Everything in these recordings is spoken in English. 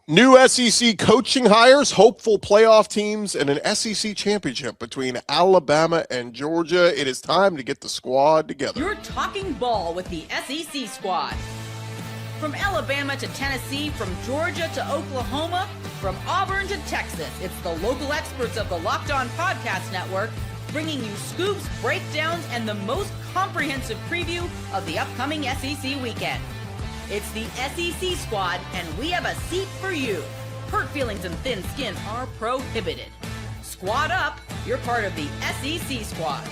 New SEC coaching hires, hopeful playoff teams, and an SEC championship between Alabama and Georgia. It is time to get the squad together. You're talking ball with the SEC squad. From Alabama to Tennessee, from Georgia to Oklahoma, from Auburn to Texas, it's the local experts of the Locked On Podcast Network bringing you scoops, breakdowns, and the most comprehensive preview of the upcoming SEC weekend. It's the SEC squad, and we have a seat for you. Hurt feelings and thin skin are prohibited. Squad up, you're part of the SEC squad.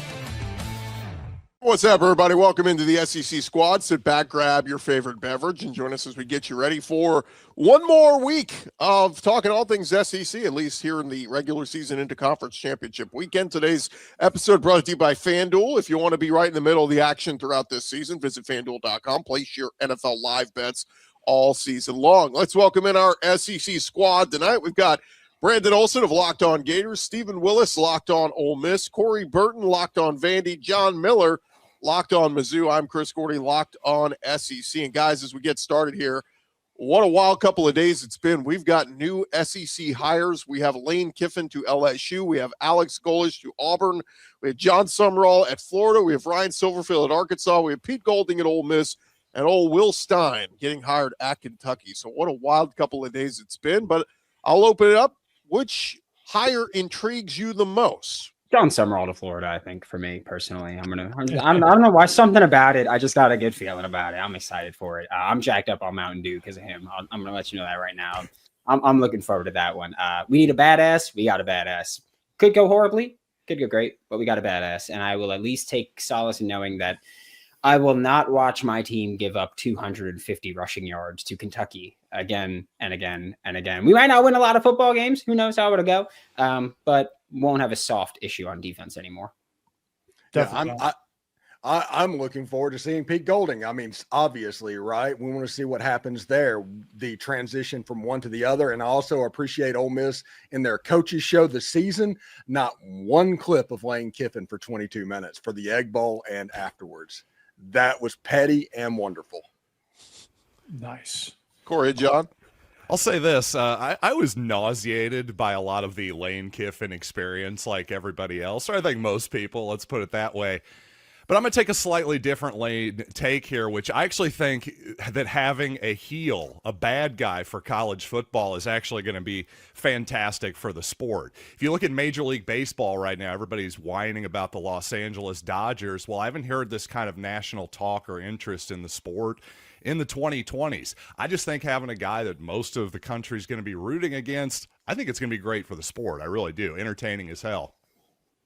What's up, everybody? Welcome into the SEC squad. Sit back, grab your favorite beverage, and join us as we get you ready for one more week of talking all things SEC, at least here in the regular season into conference championship weekend. Today's episode brought to you by FanDuel. If you want to be right in the middle of the action throughout this season, visit FanDuel.com. Place your NFL live bets all season long. Let's welcome in our SEC squad tonight. We've got Brandon Olsen of Locked On Gators, Stephen Willis, Locked On Ole Miss, Corey Burton, Locked On Vandy, John Miller, Locked On Mizzou. I'm Chris Gordy, Locked On SEC. And guys, as we get started here, what a wild couple of days it's been. We've got new SEC hires. We have Lane Kiffin to LSU. We have Alex Golesh to Auburn. We have Jon Sumrall at Florida. We have Ryan Silverfield at Arkansas. We have Pete Golding at Ole Miss. And old Will Stein getting hired at Kentucky. So what a wild couple of days it's been. But I'll open it up. Which hire intrigues you the most? Jon Sumrall to Florida, I think, for me personally. I don't know why, something about it. I just got a good feeling about it. I'm excited for it. I'm jacked up on Mountain Dew because of him. I'm going to let you know that right now. I'm looking forward to that one. We need a badass. We got a badass. Could go horribly, could go great, but we got a badass. And I will at least take solace in knowing that I will not watch my team give up 250 rushing yards to Kentucky again and again and again. We might not win a lot of football games. Who knows how it'll go? But won't have a soft issue on defense anymore. Yeah, I'm looking forward to seeing Pete Golding. I mean, obviously, right? We want to see what happens there, the transition from one to the other. And I also appreciate Ole Miss in their coaches show this season. Not one clip of Lane Kiffin for 22 minutes for the Egg Bowl and afterwards. That was petty and wonderful. Nice. Corey, John? I'll say this. I was nauseated by a lot of the Lane Kiffin experience like everybody else, or I think most people, let's put it that way. But I'm going to take a slightly different take here, which I actually think that having a heel, a bad guy for college football is actually going to be fantastic for the sport. If you look at Major League Baseball right now, everybody's whining about the Los Angeles Dodgers. Well, I haven't heard this kind of national talk or interest in the sport in the 2020s. I just think having a guy that most of the country is going to be rooting against, I think it's going to be great for the sport. I really do. Entertaining as hell.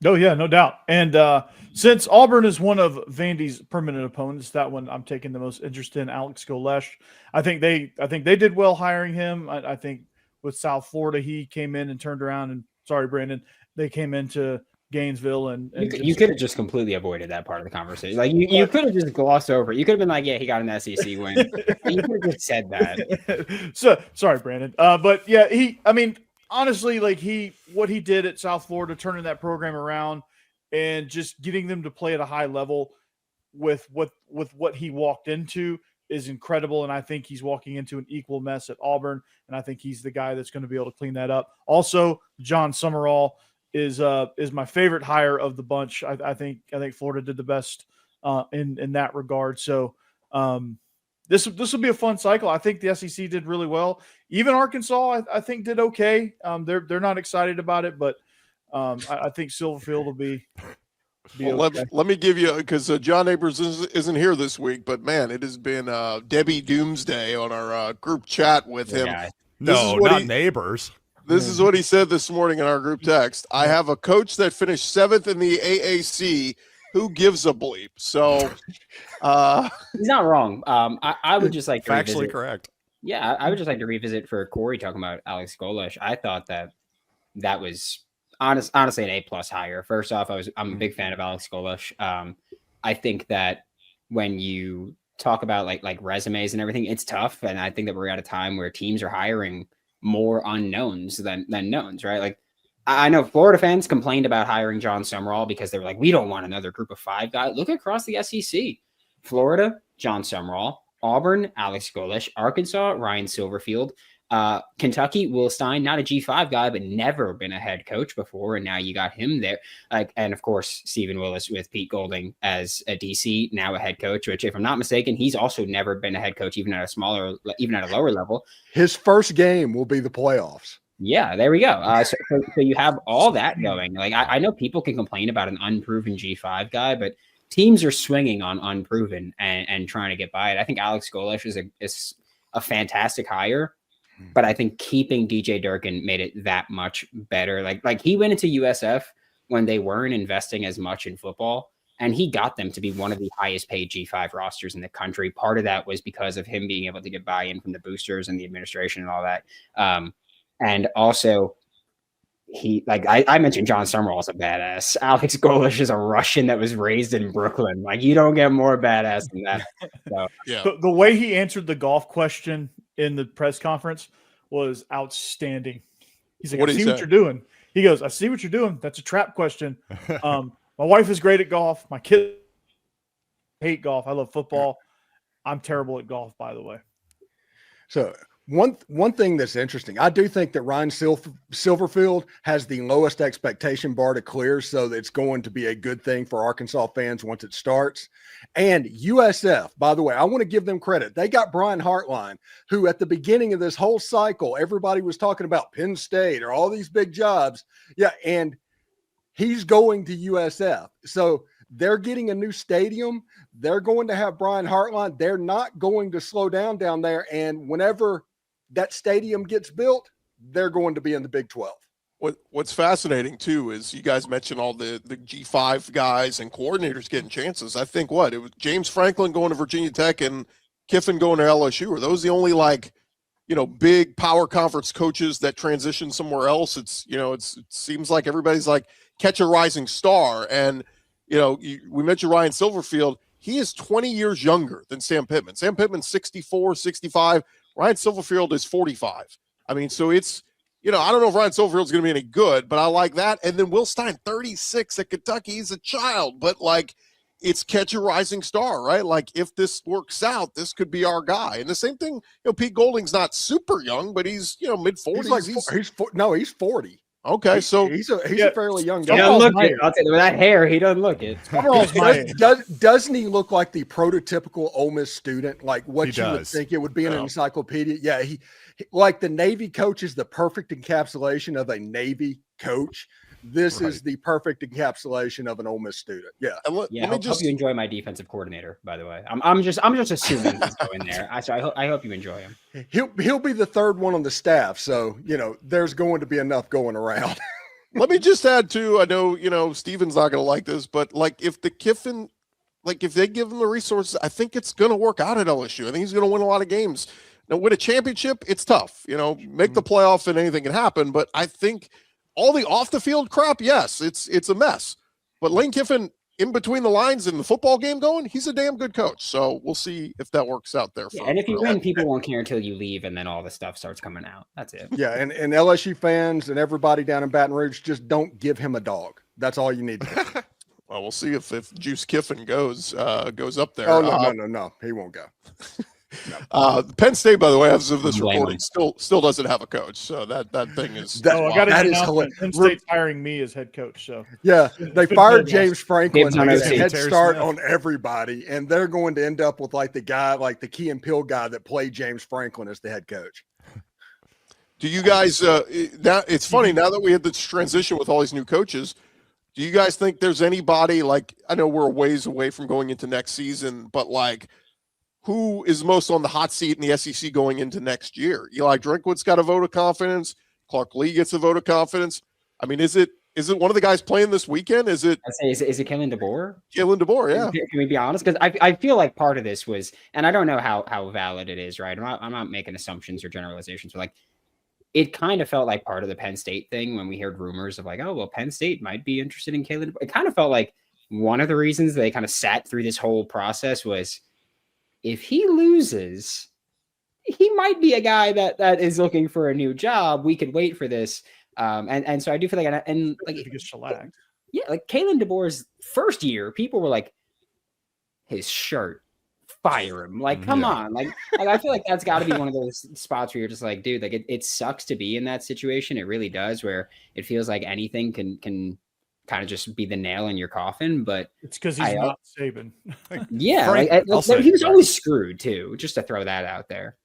Oh, yeah, no doubt. And since Auburn is one of Vandy's permanent opponents, that one I'm taking the most interest in, Alex Golesh. I think they did well hiring him. I think with South Florida, he came in and turned around. And sorry, Brandon, they came into Gainesville and you could have just completely avoided that part of the conversation. Like you could have just glossed over it. You could have been like, yeah, he got an SEC win. You could have just said that. So sorry, Brandon. But yeah, honestly, like what he did at South Florida, turning that program around and just getting them to play at a high level with what he walked into is incredible. And I think he's walking into an equal mess at Auburn. And I think he's the guy that's going to be able to clean that up. Also, Jon Sumrall is my favorite hire of the bunch. I think Florida did the best in that regard. So this will be a fun cycle. I think the SEC did really well. Even Arkansas, I think, did okay. They're not excited about it, but I think Silverfield will be okay. Let me give you, because John Neighbors isn't here this week, but man, it has been Debbie Doomsday on our group chat with him. No, not Neighbors. This is what he said this morning in our group text. I have a coach that finished 7th in the AAC. Who gives a bleep? So he's not wrong. I would just like to factually revisit. Correct. Yeah, I would just like to revisit for Corey talking about Alex Golesh. I thought that was honestly an A+ hire. First off, I'm a big fan of Alex Golesh. I think that when you talk about like resumes and everything, it's tough, and I think that we're at a time where teams are hiring more unknowns than knowns, right? Like I know Florida fans complained about hiring Jon Sumrall because they were like, we don't want another group of 5 guys. Look across the SEC. Florida, Jon Sumrall. Auburn, Alex Golesh. Arkansas, Ryan Silverfield. Kentucky, Will Stein, not a G5 guy, but never been a head coach before, and now you got him there. And of course, Stephen Willis with Pete Golding as a DC, now a head coach. Which, if I'm not mistaken, he's also never been a head coach, even at a lower level. His first game will be the playoffs. Yeah, there we go. So you have all that going. Like I know people can complain about an unproven G5 guy, but teams are swinging on unproven and trying to get by it. I think Alex Golesh is a fantastic hire, but I think keeping DJ Durkin made it that much better. Like he went into USF when they weren't investing as much in football, and he got them to be one of the highest paid G5 rosters in the country. Part of that was because of him being able to get buy-in from the boosters and the administration and all that. And also, I mentioned Jon Sumrall is a badass. Alex Golesh is a Russian that was raised in Brooklyn. Like, you don't get more badass than that. So, Yeah. The way he answered the golf question in the press conference was outstanding. He's like, I see what you're doing. He goes, I see what you're doing. That's a trap question. My wife is great at golf. My kids hate golf. I love football. I'm terrible at golf, by the way. So one thing that's interesting, I do think that Ryan Silverfield has the lowest expectation bar to clear, so that it's going to be a good thing for Arkansas fans once it starts. And USF, by the way, I want to give them credit. They got Brian Hartline, who at the beginning of this whole cycle, everybody was talking about Penn State or all these big jobs. Yeah, and he's going to USF. So they're getting a new stadium. They're going to have Brian Hartline. They're not going to slow down there. And whenever that stadium gets built, they're going to be in the Big 12. What's fascinating too is you guys mentioned all the G5 guys and coordinators getting chances. I think it was James Franklin going to Virginia Tech and Kiffin going to LSU. Are those the only big power conference coaches that transition somewhere else? It seems like everybody's like catch a rising star. And we mentioned Ryan Silverfield. He is 20 years younger than Sam Pittman. Sam Pittman's 64, 65. Ryan Silverfield is 45. I mean, so it's, I don't know if Ryan Silverfield's going to be any good, but I like that. And then Will Stein, 36 at Kentucky. He's a child, but it's catch a rising star, right? Like, if this works out, this could be our guy. And the same thing, Pete Golding's not super young, but he's, mid-40s. He's 40. Okay, so he's a fairly young guy. He doesn't look it. I'll tell you, with that hair, he doesn't look it. Doesn't he look like the prototypical Ole Miss student? Like what you would think it would be in an encyclopedia? Yeah, he like the Navy coach is the perfect encapsulation of a Navy coach. This is the perfect encapsulation of an Ole Miss student. Yeah. I hope you enjoy my defensive coordinator, by the way. I'm just assuming he's going there. I hope you enjoy him. He'll be the third one on the staff. So, there's going to be enough going around. Let me just add too, I know, Steven's not going to like this, but if the Kiffin, if they give him the resources, I think it's going to work out at LSU. I think he's going to win a lot of games. Now, win a championship, it's tough, make the playoff and anything can happen. But I think all the off the field crap, yes, it's a mess. But Lane Kiffin, in between the lines in the football game going, he's a damn good coach. So we'll see if that works out there. And if you win, people won't care until you leave, and then all the stuff starts coming out. That's it. Yeah, and LSU fans and everybody down in Baton Rouge, just don't give him a dog. That's all you need to do. Well, we'll see if Juice Kiffin goes up there. Oh no, he won't go. No. Penn State, by the way, as of this recording, still doesn't have a coach. So that thing is. I got to announce Penn State's hiring me as head coach. So yeah, they fired James Franklin to get a head start on everybody, and they're going to end up with the guy, the Key and Peele guy that played James Franklin as the head coach. Do you guys? Now it's funny now that we had this transition with all these new coaches. Do you guys think there's anybody I know we're a ways away from going into next season, but who is most on the hot seat in the SEC going into next year? Eli Drinkwood's got a vote of confidence. Clark Lee gets a vote of confidence. I mean, is it one of the guys playing this weekend? Is it Kalen DeBoer? Kalen DeBoer, yeah. Can we be honest? Because I feel like part of this was, and I don't know how valid it is, right? I'm not making assumptions or generalizations, but it kind of felt like part of the Penn State thing when we heard rumors of Penn State might be interested in Kalen DeBoer. It kind of felt like one of the reasons they kind of sat through this whole process was, if he loses, he might be a guy that is looking for a new job. We could wait for this. And so I do feel he gets shellacked. Yeah, Kalen DeBoer's first year, people were his shirt fire him. Like, come on. Like I feel like that's got to be one of those spots where you're just like, dude, like it sucks to be in that situation. It really does, where it feels like anything can kind of just be the nail in your coffin. But it's because he's not Saban. Yeah, Frank, he was always screwed too. Just to throw that out there.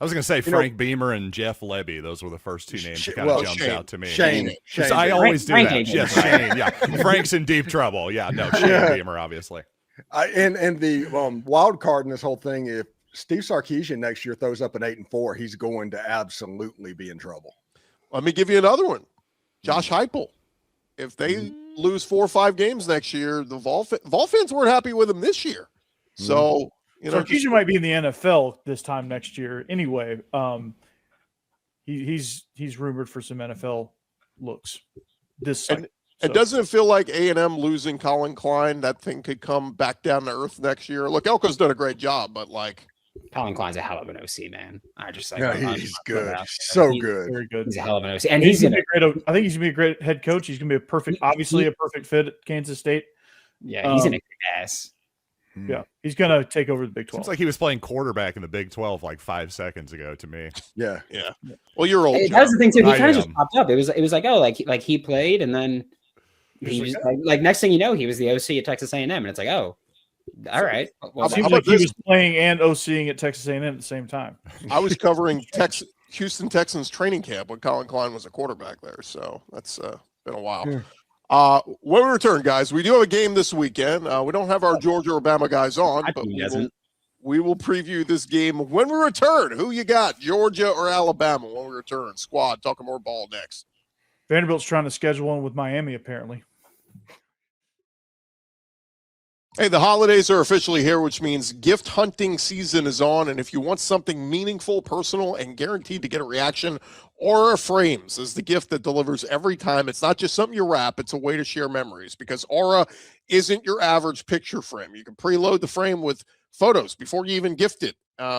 I was going to say Frank Beamer and Jeff Levy. Those were the first two names that kind of jumped out to me. Shane. I always do Frank that. Yes, Shane. Yeah, Frank's in deep trouble. Yeah, no, Shane Beamer, obviously. And the wild card in this whole thing, if Steve Sarkisian next year throws up an 8-4, he's going to absolutely be in trouble. Let me give you another one. Josh Heupel. If they lose 4 or 5 games next year, the Vol fans weren't happy with him this year. So, Sarkisian might be in the NFL this time next year anyway. He's rumored for some NFL looks this cycle. And doesn't it feel like A&M losing Colin Klein, that thing could come back down to earth next year? Look, Elko's done a great job, but like Colin Klein's a hell of an OC, man. I just like he's good. So he's good. Very good. He's a hell of an OC. And he's gonna be great. I think he's gonna be a great head coach. He's gonna be a perfect fit at Kansas State. Yeah, he's in a good ass. Yeah, he's gonna take over the Big 12. Seems like he was playing quarterback in the Big 12 like 5 seconds ago to me. Yeah. Well, you're old. That's the thing too. He kind of just popped up. It was like, oh, like he played, and then he was like next thing you know, he was the OC at Texas A&M, and it's like, oh, all right. Well, it seems like he was playing and OCing at Texas A&M at the same time. I was covering Houston Texans training camp when Colin Klein was a quarterback there, so that's been a while. When we return, guys, we do have a game this weekend. We don't have our Georgia or Bama guys on, but we will preview this game when we return. Who you got, Georgia or Alabama, when we return? Squad, talking more ball next. Vanderbilt's trying to schedule one with Miami, apparently. Hey, the holidays are officially here, which means gift hunting season is on. And if you want something meaningful, personal, and guaranteed to get a reaction, Aura Frames is the gift that delivers every time. It's not just something you wrap. It's a way to share memories, because Aura isn't your average picture frame. You can preload the frame with photos before you even gift it.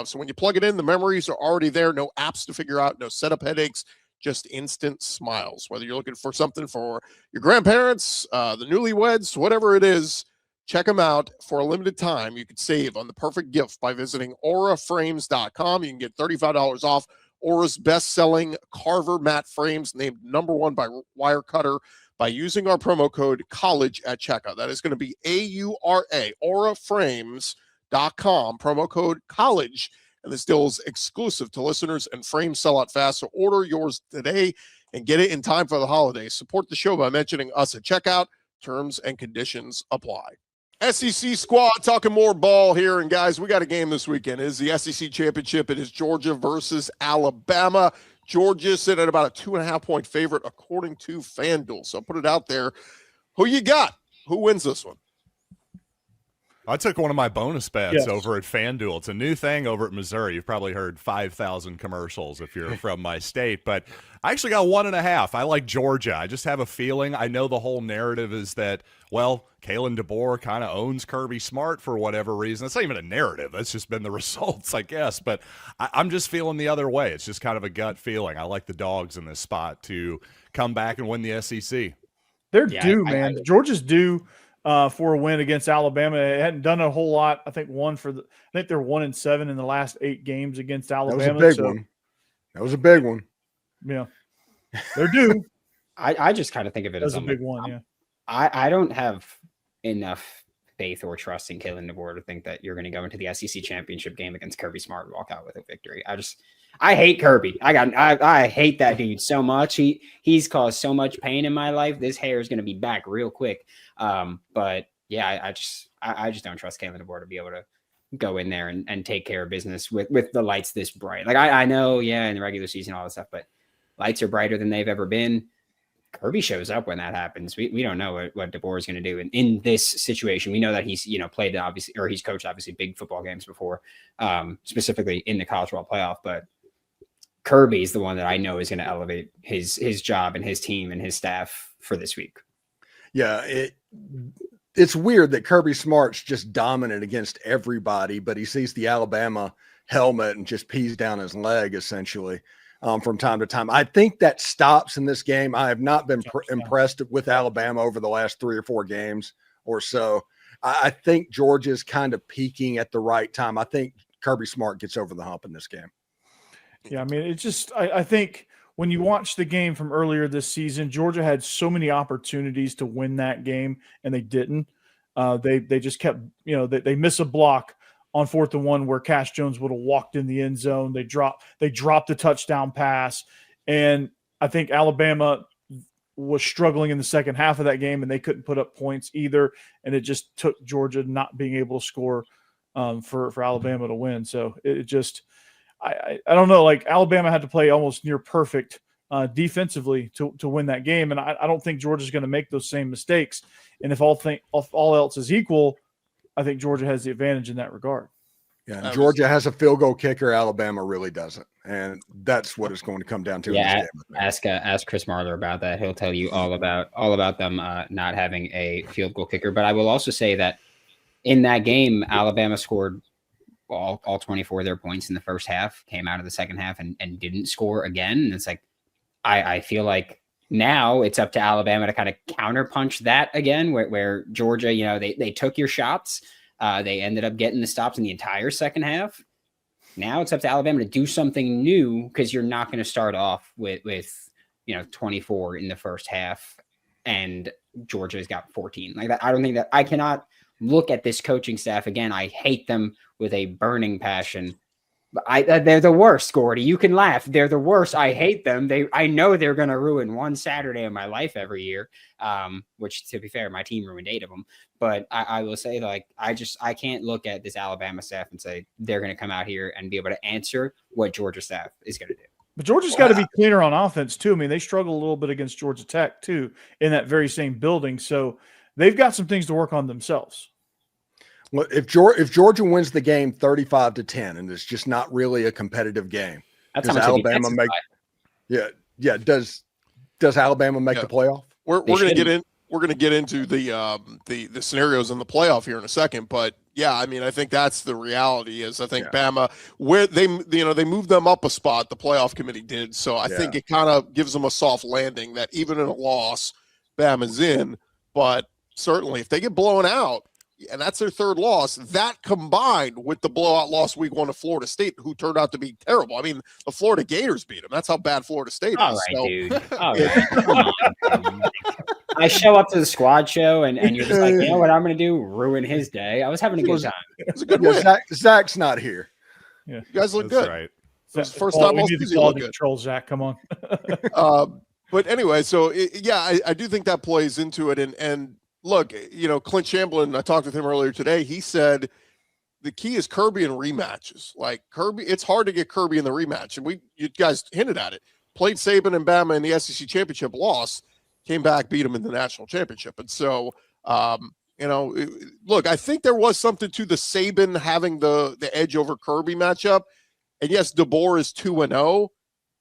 So when you plug it in, the memories are already there. No apps to figure out, no setup headaches, just instant smiles. Whether you're looking for something for your grandparents, the newlyweds, whatever it is, check them out. For a limited time, you could save on the perfect gift by visiting auraframes.com. You can get $35 off Aura's best-selling Carver matte frames, named #1 by Wirecutter, by using our promo code COLLEGE at checkout. That is going to be AURA, auraframes.com, promo code COLLEGE. And this deal is exclusive to listeners, and frames sell out fast. So order yours today and get it in time for the holidays. Support the show by mentioning us at checkout. Terms and conditions apply. SEC squad talking more ball here. And guys, we got a game this weekend. It is the SEC championship. It is Georgia versus Alabama. Georgia sitting at about a 2.5-point favorite according to FanDuel. So I'll put it out there. Who you got? Who wins this one? I took one of my bonus bets over at FanDuel. It's a new thing over at Missouri. You've probably heard 5,000 commercials if you're from my state, but I actually got 1.5. I like Georgia. I just have a feeling. I know the whole narrative is that, well, Kalen DeBoer kind of owns Kirby Smart for whatever reason. It's not even a narrative. That's just been the results, I guess. But I'm just feeling the other way. It's just kind of a gut feeling. I like the Dogs in this spot to come back and win the SEC. They're due, man. Georgia's due for a win against Alabama. It hadn't done a whole lot. I think they're 1-7 in the last 8 games against Alabama. That was a big one. That was a big one. Yeah, they're due. I just kind of think of it as a big one. Yeah, I don't have enough faith or trust in Kalen DeBoer to think that you're going to go into the SEC championship game against Kirby Smart and walk out with a victory. I hate Kirby. I hate that dude so much. He's caused so much pain in my life. This hair is going to be back real quick. But yeah, I just don't trust Kalen DeBoer to be able to go in there and take care of business with the lights this bright. Like I know, in the regular season, all that stuff, but lights are brighter than they've ever been. Kirby shows up when that happens. We don't know what DeBoer is going to do in this situation. We know that he's played obviously, or he's coached obviously big football games before, specifically in the college football playoff. But Kirby is the one that I know is going to elevate his job and his team and his staff for this week. Yeah, it's weird that Kirby Smart's just dominant against everybody, but he sees the Alabama helmet and just pees down his leg essentially. From time to time. I think that stops in this game. I have not been impressed with Alabama over the last 3 or 4 games or so. I think Georgia's kind of peaking at the right time. I think Kirby Smart gets over the hump in this game. Yeah, I mean, it's just I think when you watch the game from earlier this season, Georgia had so many opportunities to win that game, and they didn't. They just kept, they miss a block on 4th and 1 where Cash Jones would have walked in the end zone. They dropped the touchdown pass, and I think Alabama was struggling in the second half of that game, and they couldn't put up points either. And it just took Georgia not being able to score for Alabama to win. So it just. I don't know, like Alabama had to play almost near perfect defensively to win that game. And I don't think Georgia's going to make those same mistakes. And if all else is equal, I think Georgia has the advantage in that regard. Yeah, and Georgia has a field goal kicker. Alabama really doesn't. And that's what it's going to come down to. Yeah, in this game. ask Chris Marler about that. He'll tell you all about them not having a field goal kicker. But I will also say that in that game, Alabama scored all 24 of their points in the first half, came out of the second half and didn't score again. And it's like, I feel like now it's up to Alabama to kind of counterpunch that again, where Georgia, they took your shots. They ended up getting the stops in the entire second half. Now it's up to Alabama to do something new, because you're not going to start off with 24 in the first half and Georgia's got 14 like that. I don't think that I cannot look at this coaching staff again. I hate them with a burning passion. They're the worst, Gordy. You can laugh. They're the worst. I hate them. I know they're going to ruin one Saturday of my life every year, which, to be fair, my team ruined 8 of them. But I will say, like, I can't look at this Alabama staff and say they're going to come out here and be able to answer what Georgia staff is going to do. But Georgia's got to be cleaner on offense, too. I mean, they struggle a little bit against Georgia Tech, too, in that very same building. So they've got some things to work on themselves. Well, if Georgia wins the game 35-10, and it's just not really a competitive game, That's does Alabama make? Yeah. Does Alabama make the playoff? We're going to get in. We're going to get into the scenarios in the playoff here in a second, but yeah, I mean, I think that's the reality. Is I think Bama, where they moved them up a spot, the playoff committee did. So I think it kind of gives them a soft landing that even in a loss, Bama's in. But certainly, if they get blown out, and that's their 3rd loss, that combined with the blowout loss week 1 to Florida State, who turned out to be terrible. I mean, the Florida Gators beat them. That's how bad Florida State is. All right, dude. All right. Come on. I show up to the squad show, and you're just like, you know what I'm going to do? Ruin his day. I was having a good time. It was a good win. Zach's not here. Yeah. You guys look That's good. right. First time all season you look good. Control, Zach. Come on. But anyway, so I do think that plays into it. And look, Clint Chamberlain, I talked with him earlier today. He said the key is Kirby and rematches. Like Kirby, it's hard to get Kirby in the rematch. And you guys hinted at it. Played Saban and Bama in the SEC championship, lost, came back, beat them in the national championship. And so, look, I think there was something to the Saban having the edge over Kirby matchup. And yes, DeBoer is 2-0.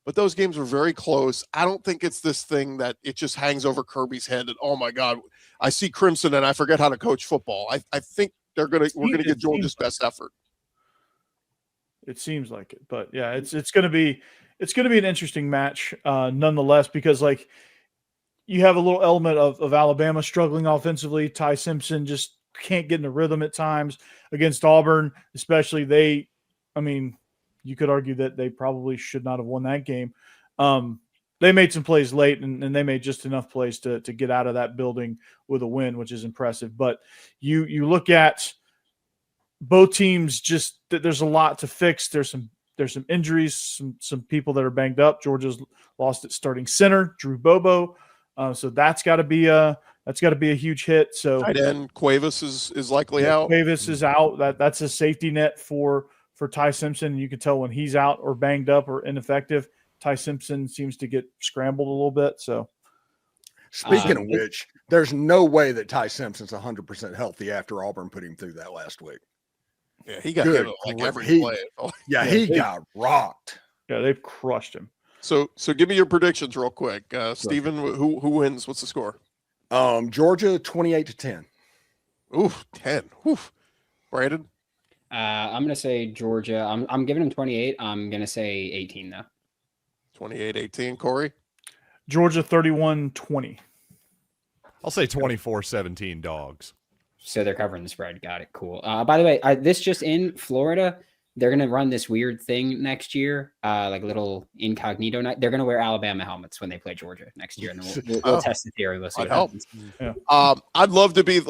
But those games were very close. I don't think it's this thing that it just hangs over Kirby's head and, oh my God, I see Crimson and I forget how to coach football. I think we're gonna get Georgia's best effort. It seems like it, but yeah, it's gonna be an interesting match nonetheless, because like you have a little element of Alabama struggling offensively. Ty Simpson just can't get in a rhythm at times against Auburn, especially. You could argue that they probably should not have won that game. They made some plays late, and they made just enough plays to get out of that building with a win, which is impressive. But you look at both teams, just there's a lot to fix. There's some injuries, some people that are banged up. Georgia's lost its starting center, Drew Bobo, so that's got to be a huge hit. So tight end Cuevas is likely out. Cuevas is out. That's a safety net for Ty Simpson. You can tell when he's out or banged up or ineffective. Ty Simpson seems to get scrambled a little bit. So, speaking of which, there's no way that Ty Simpson's 100% healthy after Auburn put him through that last week. Yeah, he got hit like every play. He got rocked. Yeah, they've crushed him. So give me your predictions real quick, Steven. Who wins? What's the score? Georgia 28-10. Oof, 10. Oof. Brandon. I'm gonna say Georgia. I'm giving them 28. I'm gonna say 18 though. 28-18. Corey. Georgia 31-20. I'll say 24-17 dogs. So they're covering the spread. Got it. Cool. By the way, this just in Florida, they're going to run this weird thing next year, like a little incognito night. They're going to wear Alabama helmets when they play Georgia next year, and then we'll test the theory. We'll see what happens. Yeah. I'd love to be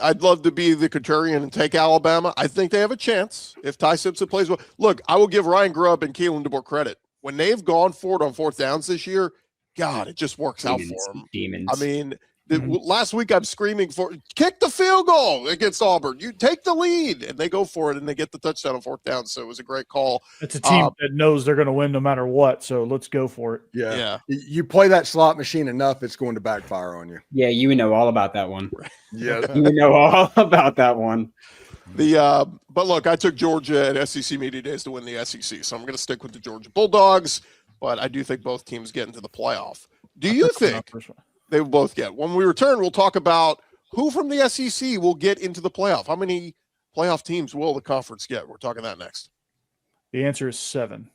I'd love to be the contrarian and take Alabama. I think they have a chance if Ty Simpson plays well. Look, I will give Ryan Grubb and Keelan DeBoer credit when they've gone for it on fourth downs this year. God, it just works out for them. Demons. I mean, last week I'm screaming for kick the field goal against Auburn. You take the lead, and they go for it, and they get the touchdown on fourth down. So it was a great call. It's a team that knows they're going to win no matter what. So let's go for it. Yeah. You play that slot machine enough, it's going to backfire on you. Yeah, you know all about that one. Yeah, you know all about that one. But look, I took Georgia at SEC Media Days to win the SEC, so I'm going to stick with the Georgia Bulldogs. But I do think both teams get into the playoff. Do you think they will both get? When we return, we'll talk about who from the SEC will get into the playoff. How many playoff teams will the conference get? We're talking that next. The answer is 7.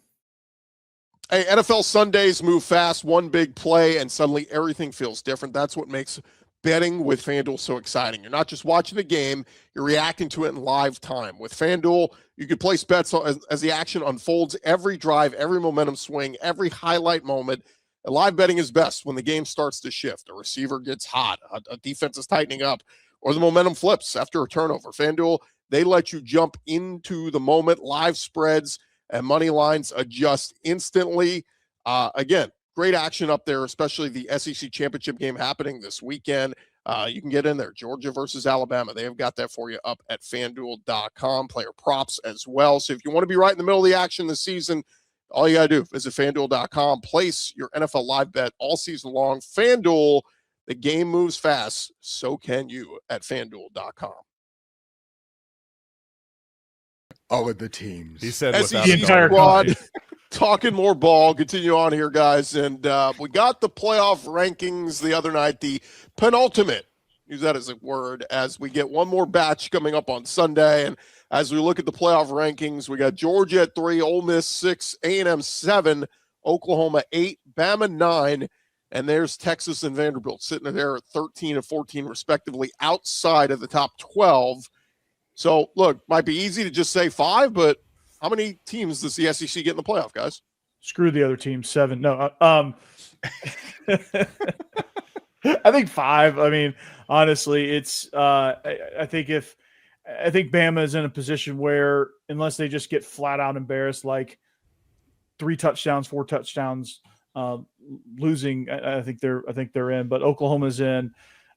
Hey, NFL Sundays move fast. One big play, and suddenly everything feels different. That's what makes betting with FanDuel so exciting. You're not just watching the game, you're reacting to it in live time. With FanDuel, you can place bets as the action unfolds, every drive, every momentum swing, every highlight moment. And live betting is best when the game starts to shift. A receiver gets hot, a defense is tightening up, or the momentum flips after a turnover. FanDuel, they let you jump into the moment. Live spreads and money lines adjust instantly. Again, great action up there, especially the SEC championship game happening this weekend. You can get in there. Georgia versus Alabama. They have got that for you up at FanDuel.com. Player props as well. So if you want to be right in the middle of the action this season, all you got to do, visit FanDuel.com. Place your NFL live bet all season long. FanDuel, the game moves fast. So can you at FanDuel.com. All of the teams. He said SEC without squad. Talking more ball. Continue on here, guys. And we got the playoff rankings the other night, the penultimate, use that as a word, as we get one more batch coming up on Sunday. And as we look at the playoff rankings, we got Georgia at 3, Ole Miss 6, A&M 7, Oklahoma 8, Bama 9, and there's Texas and Vanderbilt sitting there at 13 and 14 respectively outside of the top 12. So, look, might be easy to just say 5, but how many teams does the SEC get in the playoff, guys? Screw the other team. 7. No. I think 5. I mean, honestly, it's I think Bama is in a position where unless they just get flat out embarrassed, like 3 touchdowns, 4 touchdowns, losing, I think they're in. But Oklahoma's in.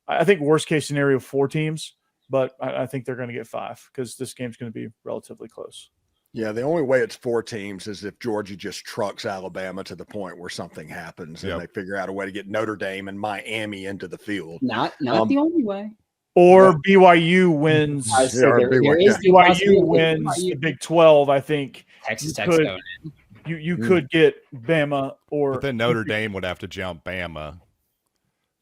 I think worst case scenario 4 teams, but I think they're going to get 5 because this game's going to be relatively close. Yeah, the only way it's 4 teams is if Georgia just trucks Alabama to the point where something happens and they figure out a way to get Notre Dame and Miami into the field. Not the only way. Or BYU wins. BYU wins BYU. the Big 12. I think Texas Tech's going in. You could get Bama or. But then Notre Dame would have to jump Bama,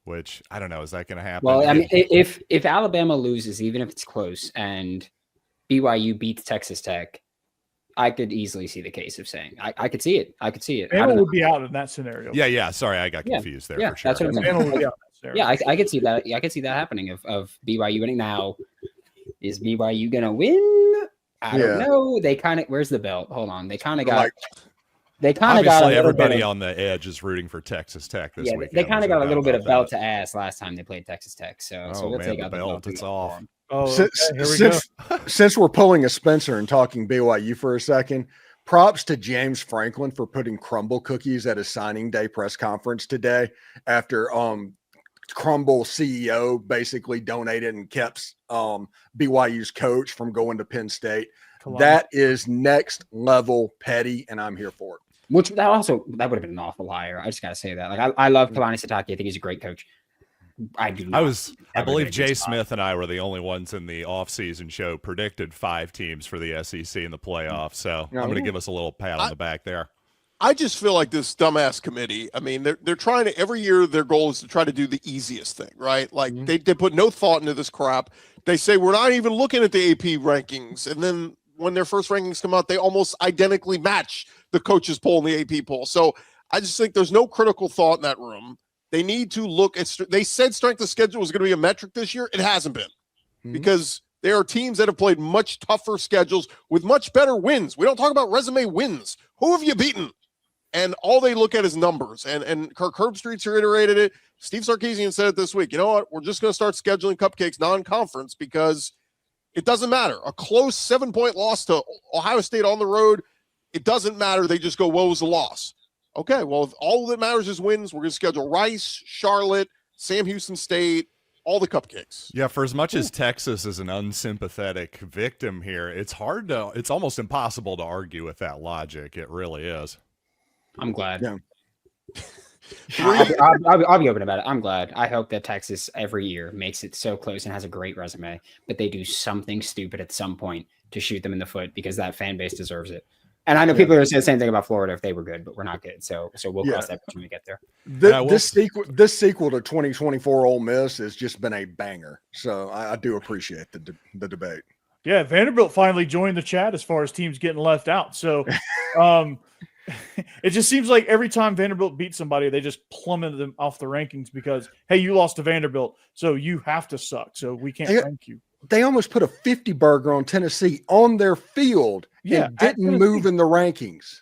which I don't know. Is that going to happen? Well, I mean, if Alabama loses, even if it's close, and BYU beats Texas Tech, I could easily see the case of saying I could see it. Bama would be out in that scenario. Yeah. Sorry, I got confused there. Yeah, for sure. that's what I'm Bama would be out in that scenario. Yeah, I could see that. Yeah, I could see that happening of BYU winning. Now, is BYU gonna win? I don't know. They kind of. Where's the belt? Hold on. They kind of got. They kind of got. Obviously, everybody on the edge is rooting for Texas Tech this weekend. They kind of got a little bit of belt to ass last time they played Texas Tech. So we'll take out the belt. It's off. Oh, since we're pulling a Spencer and talking BYU for a second, props to James Franklin for putting crumble cookies at his signing day press conference today after Crumble CEO basically donated and kept BYU's coach from going to Penn State. That is next level petty, and I'm here for it. Which that would have been an awful hire. I just gotta say that. Like I love Kalani Sitake. I think he's a great coach. I believe Jay Smith and I were the only ones in the offseason show predicted 5 teams for the SEC in the playoffs. So I'm going to give us a little pat on the back there. I just feel like this dumbass committee, I mean, they're trying to, every year their goal is to try to do the easiest thing, right? Like they put no thought into this crap. They say, we're not even looking at the AP rankings. And then when their first rankings come out, they almost identically match the coaches poll and the AP poll. So I just think there's no critical thought in that room. They need to look at, they said strength of schedule was going to be a metric this year. It hasn't been. because there are teams that have played much tougher schedules with much better wins. We don't talk about resume wins. Who have you beaten? And all they look at is numbers. And Kirk Herbstreit's reiterated it. Steve Sarkisian said it this week. You know what? We're just going to start scheduling cupcakes non-conference because it doesn't matter. A close 7-point loss to Ohio State on the road, it doesn't matter. They just go, what was the loss? Okay, well, if all that matters is wins, we're going to schedule Rice, Charlotte, Sam Houston State, all the cupcakes. Yeah, for as much as Texas is an unsympathetic victim here, it's almost impossible to argue with that logic. It really is. I'm glad. Yeah. I'll be open about it. I'm glad. I hope that Texas every year makes it so close and has a great resume, but they do something stupid at some point to shoot them in the foot because that fan base deserves it. And I know people are going to say the same thing about Florida if they were good, but we're not good. So we'll cross that bridge when we get there. This sequel to 2024 Ole Miss has just been a banger. So I do appreciate the debate. Yeah, Vanderbilt finally joined the chat as far as teams getting left out. So it just seems like every time Vanderbilt beats somebody, they just plummet them off the rankings because, hey, you lost to Vanderbilt, so you have to suck. So we can't rank you. They almost put a 50 burger on Tennessee on their field and didn't move in the rankings.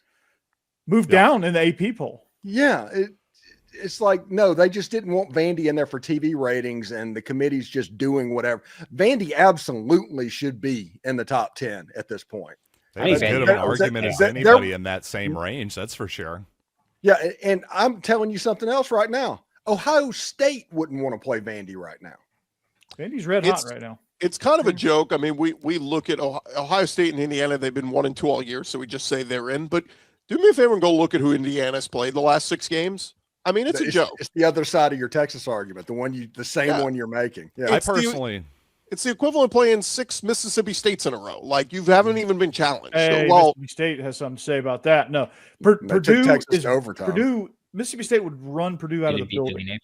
Moved down in the AP poll. Yeah. It's like, no, they just didn't want Vandy in there for TV ratings and the committee's just doing whatever. Vandy absolutely should be in the top 10 at this point. They have as good of an argument as anybody in that same range, that's for sure. Yeah, and I'm telling you something else right now. Ohio State wouldn't want to play Vandy right now. Vandy's red hot right now. It's kind of a joke. I mean, we look at Ohio State and Indiana. They've been 1-2 all year, so we just say they're in. But do me a favor and go look at who Indiana's played the last 6 games. I mean, it's a joke. It's the other side of your Texas argument, the same one you're making. Yeah, it's the equivalent of playing 6 Mississippi States in a row. Like you haven't even been challenged. Hey, Mississippi State has something to say about that. No, Purdue Texas to overtime. Mississippi State would run Purdue out of the building.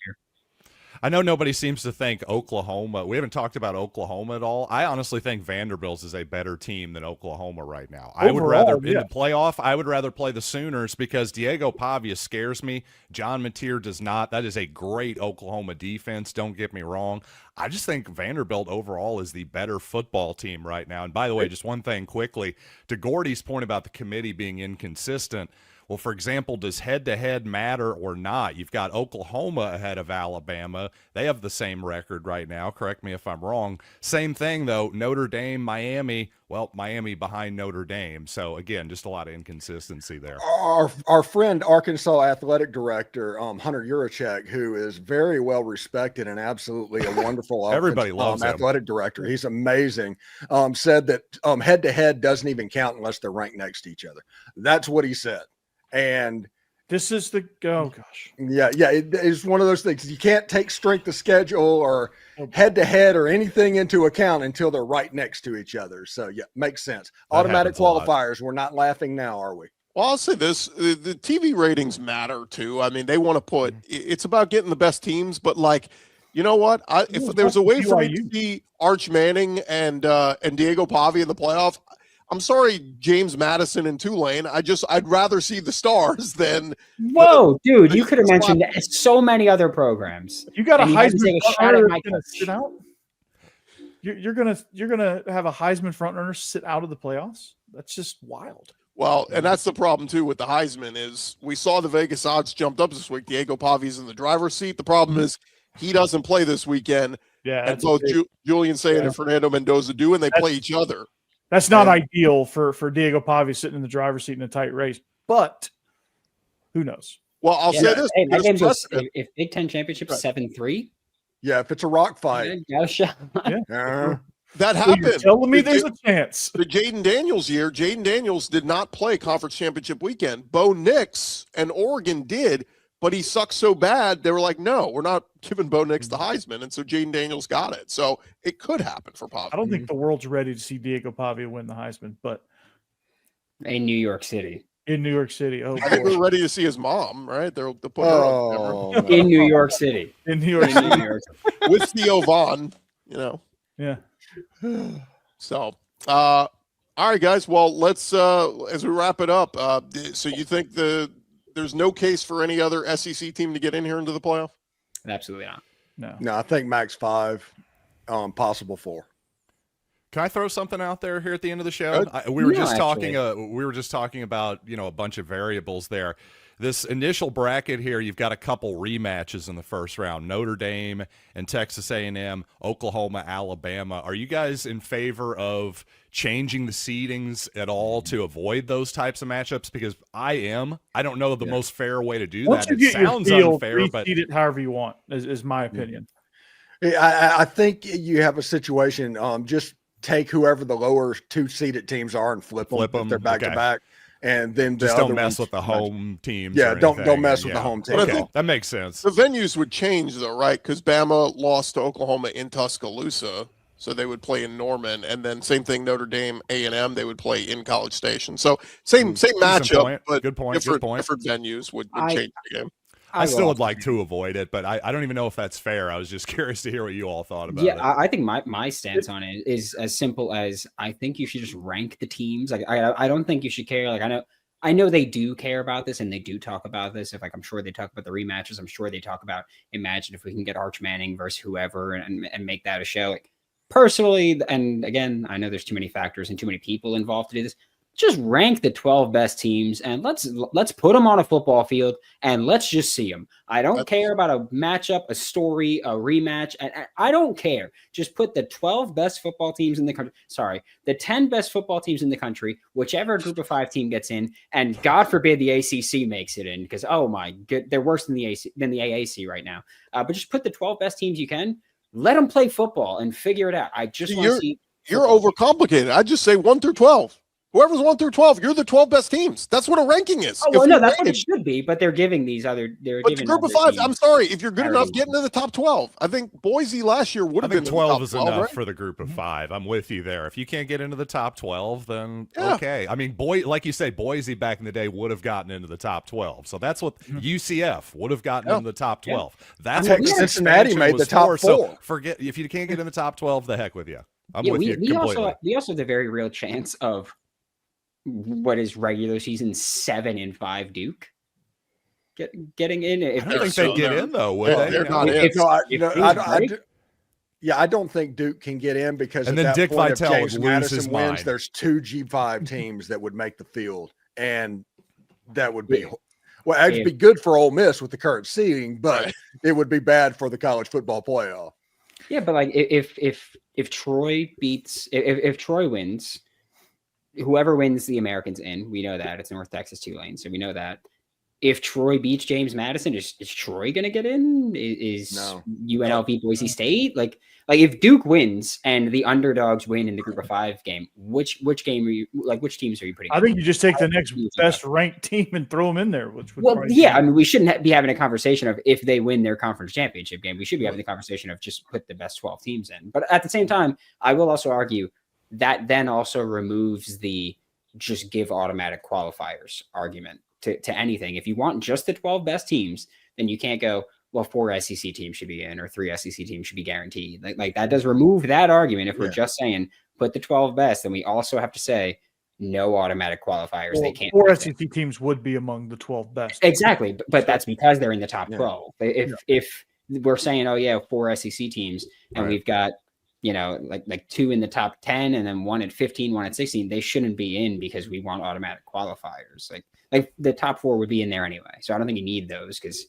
I know nobody seems to think Oklahoma. We haven't talked about Oklahoma at all. I honestly think Vanderbilt is a better team than Oklahoma right now. In the playoff, I would rather play the Sooners because Diego Pavia scares me. John Mateer does not. That is a great Oklahoma defense. Don't get me wrong. I just think Vanderbilt overall is the better football team right now. And by the way, just one thing quickly, to Gordy's point about the committee being inconsistent. Well, for example, does head-to-head matter or not? You've got Oklahoma ahead of Alabama. They have the same record right now. Correct me if I'm wrong. Same thing, though. Notre Dame, Miami. Well, Miami behind Notre Dame. So, again, just a lot of inconsistency there. Our friend, Arkansas athletic director, Hunter Yurachek, who is very well respected and absolutely a wonderful everybody loves athletic director. He's amazing. Said that head-to-head doesn't even count unless they're ranked next to each other. That's what he said. And this is it's one of those things. You can't take strength of schedule or head to head or anything into account until they're right next to each other. So yeah, makes sense. Automatic qualifiers. We're not laughing now, are we? Well, I'll say this: the TV ratings matter too. I mean, they want to put. It's about getting the best teams, but like, you know what? If there's a way for me to see Arch Manning and Diego Pavia in the playoff. I'm sorry, James Madison and Tulane. I'd rather see the Stars than. Whoa, dude! You could have mentioned so many other programs. You got a Heisman frontrunner sit out. You're gonna have a Heisman frontrunner sit out of the playoffs. That's just wild. Well, and that's the problem too with the Heisman is we saw the Vegas odds jumped up this week. Diego Pavia's in the driver's seat. The problem is he doesn't play this weekend. Yeah, and both Julian Sayed and Fernando Mendoza do, and they play each other. That's not ideal for Diego Pavia sitting in the driver's seat in a tight race, but who knows? Well, I'll say this. Hey, that game's if Big Ten Championship 7-3. Yeah, if it's a rock fight. That happened. You're telling me there's a chance. The Jaden Daniels year, Jaden Daniels did not play conference championship weekend. Bo Nix and Oregon did, but he sucked so bad, they were like, no, we're not giving Bo Nix the Heisman. And so Jaden Daniels got it. So it could happen for Pavia. I don't think the world's ready to see Diego Pavia win the Heisman, but in New York City. In New York City. Oh, I think we're ready to see his mom, right? They'll put her up in New York City. In New York City. With Theo Vaughn, you know. Yeah. So, all right, guys. Well, let's, as we wrap it up, so you think there's no case for any other SEC team to get in here into the playoff? Absolutely not. No, I think max 5, possible 4. Can I throw something out there here at the end of the show? We were just talking about, a bunch of variables there. This initial bracket here, you've got a couple rematches in the first round: Notre Dame and Texas A&M, Oklahoma, Alabama. Are you guys in favor of changing the seedings at all to avoid those types of matchups? Because I am. I don't know the most fair way to do Once that. You It get your sounds field, unfair, but reseed it however you want is my opinion. I think you have a situation. Just take whoever the lower 2-seeded teams are and flip them if they're back to back. And then just don't mess with the home teams. Yeah, don't mess with the home team. Okay, that makes sense. The venues would change though, right? Because Bama lost to Oklahoma in Tuscaloosa, so they would play in Norman, and then same thing, Notre Dame, A&M, they would play in College Station. So same matchup, but good point. Different venues would change the game. I still would like to avoid it, but I don't even know if that's fair. I was just curious to hear what you all thought about it. Yeah, I think my stance on it is as simple as I think you should just rank the teams. Like I don't think you should care. Like I know they do care about this and they do talk about this. I'm sure they talk about the rematches. I'm sure they talk about, imagine if we can get Arch Manning versus whoever and make that a show. Like personally, and again, I know there's too many factors and too many people involved to do this. Just rank the 12 best teams and let's put them on a football field and let's just see them. I don't care about a matchup, a story, a rematch. I don't care. Just put the 12 best football teams in the country. Sorry, the 10 best football teams in the country, whichever group of 5 team gets in, and God forbid the ACC makes it in because oh my god, they're worse than the AAC right now. But just put the 12 best teams you can. Let them play football and figure it out. I just want to see. You're overcomplicated. I just say 1 through 12. Whoever's 1 through 12, you're the 12 best teams. That's what a ranking is. Oh, well, no, that's what it should be. But they're giving these other. But the group of 5, I'm sorry, if you're good enough, get into the top 12. I think Boise last year would have been 12 is enough for the group of 5. I'm with you there. If you can't get into the top 12, then okay. I mean, like you say, Boise back in the day would have gotten into the top 12. So that's what UCF would have gotten into the top 12. That's what Cincinnati made the top 4. So forget if you can't get in the top 12. The heck with you. I'm with you completely. We also have the very real chance of what is regular season 7-5 Duke getting in. I don't think they get in though. Would they? They're not in. I don't think Duke can get in because and then Dick Vitale James would lose his Madison mind. wins. There's 2 G5 teams that would make the field, and that would be it'd be good for Ole Miss with the current seeding, but it would be bad for the college football playoff. Yeah, but like if Troy beats if Troy wins. Whoever wins the Americans in, we know that it's North Texas Tulane, so we know that. If Troy beats James Madison, is Troy going to get in? Is UNLV Boise State like if Duke wins and the underdogs win in the group of 5 game? Which game are you which teams are you putting? I think you just take the next best ranked team and throw them in there. I mean, we shouldn't be having a conversation of if they win their conference championship game. We should be having the conversation of just put the best 12 teams in. But at the same time, I will also argue that then also removes the just give automatic qualifiers argument to anything. If you want just the 12 best teams, then you can't go, well, 4 SEC teams should be in or 3 SEC teams should be guaranteed. Like that does remove that argument. If we're just saying put the 12 best, then we also have to say no automatic qualifiers. Well, they can't. 4 SEC teams would be among the 12 best. Exactly. But that's because they're in the top 12. If we're saying, 4 SEC teams and we've got, like 2 in the top 10 and then 1 at 15, 1 at 16, they shouldn't be in because we want automatic qualifiers. Like the top 4 would be in there anyway. So I don't think you need those because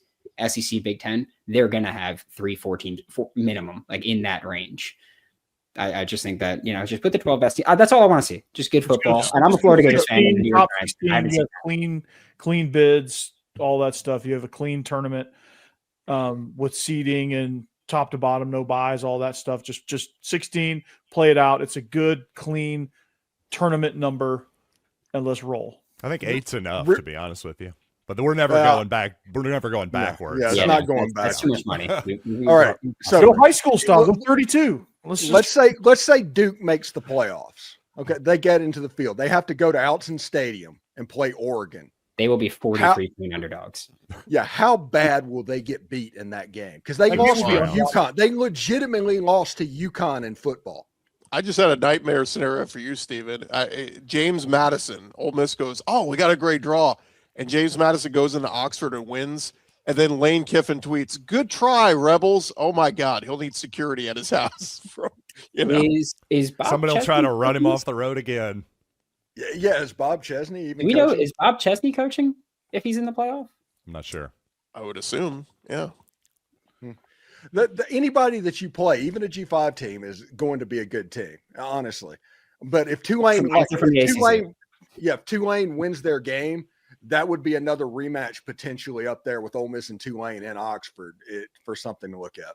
SEC Big 10, they're going to have 3-4 teams minimum, like in that range. I just think that, just put the 12 best teams. That's all I want to see. Just good football. And I'm a Florida Gators fan. You have clean bids, all that stuff. You have a clean tournament with seeding and top to bottom, no buys, all that stuff. Just 16, play it out. It's a good, clean tournament number, and let's roll. I think 8's enough, to be honest with you. But we're never going back. We're never going backwards. Yeah, it's not going back. That's too much money. All right, so go high school style. Go 32. Let's say Duke makes the playoffs. Okay, they get into the field. They have to go to Autzen Stadium and play Oregon. They will be 43-point underdogs. Yeah, how bad will they get beat in that game? Because they lost to UConn. They legitimately lost to UConn in football. I just had a nightmare scenario for you, Steven. James Madison, Ole Miss goes, we got a great draw. And James Madison goes into Oxford and wins. And then Lane Kiffin tweets, "Good try, Rebels." Oh my God, he'll need security at his house. Is Bob somebody will Chesney try to run him coaching? off the road again. Yeah, is Bob Chesney even? Do we know, coaching? is Bob Chesney coaching if he's in the playoff? I'm not sure. I would assume, yeah. Anybody that you play, even a G5 team, is going to be a good team, honestly. But if Tulane, if Tulane wins their game, that would be another rematch potentially up there with Ole Miss and Tulane and Oxford for something to look at.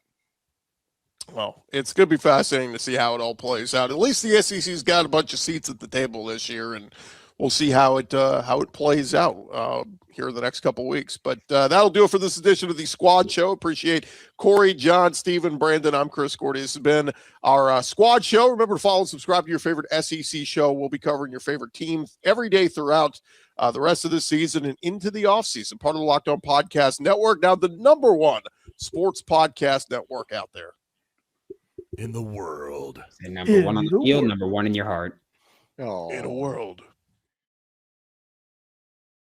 Well, it's going to be fascinating to see how it all plays out. At least the SEC's got a bunch of seats at the table this year, and we'll see how it plays out here in the next couple weeks. But that'll do it for this edition of the Squad Show. Appreciate Corey, John, Stephen, Brandon. I'm Chris Gordy. This has been our Squad Show. Remember to follow and subscribe to your favorite SEC show. We'll be covering your favorite team every day throughout the rest of the season and into the offseason. Part of the Locked On Podcast Network, now the #1 sports podcast network out there in the world. And number one on the field, number one in your heart. Oh. In a world